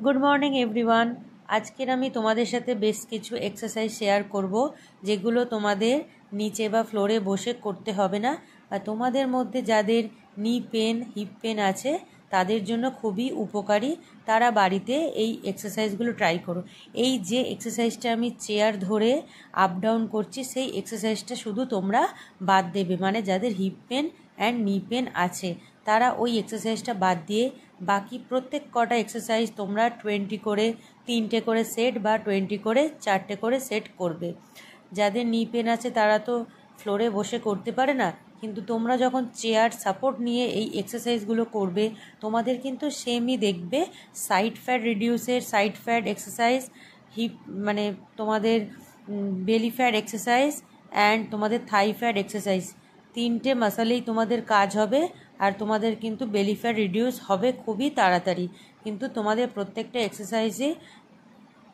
Good morning everyone. आजकेर आमी तोमादेर साथे बेश किछु एक्सारसाइज शेयर करब जेगुलो तोमादेर नीचे बा फ्लोरे बसे करते होबे ना बा तोमादेर मध्य जादेर नी पेन हिप पेन आछे तादेर जोन्नो खूबई उपकारी। तारा बाड़ीते এই एक्सारसाइजगुलो ट्राई करो। এই যে एक्सारसाइजटा आमी चेयार धरे आप डाउन करছি সেই एक्सारसाइजटा शुधु तोमरा बाद देबे, माने जादेर hip pain and knee pain आछे तारा ওই एक्सारसाइजটা बाद दिए बाकी प्रत्येक कटा एक्सारसाइज तोमरा 20 करे 3টে करे सेट बा 20 करे 4টে करे सेट करबे। जादेर नी पेन आछे तारा तो फ्लोरे बसे करते पारे ना, किन्तु तोमरा जखन चेयार सापोर्ट निये এই एक्सारसाइजगुलो करबे तोमादेर किन्तु सेमই देखबे साइड फैट रिडिউসের साइड फैट एक्सारसाइज हिप माने तोमादेर बेली फैट एक्सारसाइज एंड तोमादेर थाई फैट एक्सारसाइज तीनटे मसलेই तोमादेर काज होबे और तोमादेर किन्तु बेली फैट रिडिউস होबे खूबই ताड़ाताड़ी। किन्तु तोमादेर प्रत्येकटा एक्सारसाइजे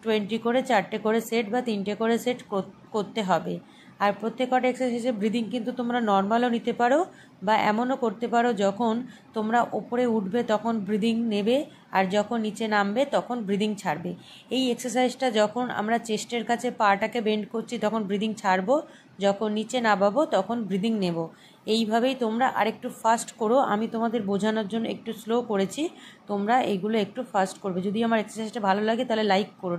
20 करे 4টে करे सेट बा 3টে करे सेट करते होबे। और प्रत्येकटा एक्सारसाइजे ब्रिदिंग किन्तु तोमरा नर्मालও निते पारो बा एमनও करते पारो जखन तोमरा ओपरे उठबे तखन ब्रिदिंग नेबे और जखन नीचे नामबे तखन ब्रिदिंग छाड़बे। এই एक्सारसाइजटा जखन आमरा चेस्टेर काছে पाटाके बेंड करছি तखन ब्रिदिंग छाड़बो, जखन नीचे नामाबो तखन ब्रिदिंग नेब। এইভাবেই তোমরা আরেকটু ফাস্ট করো, আমি তোমাদের বোঝানোর জন্য একটু স্লো করেছি, তোমরা এগুলো একটু ফাস্ট করবে। যদি আমার এক্সারসাইজটা ভালো লাগে তাহলে লাইক করো।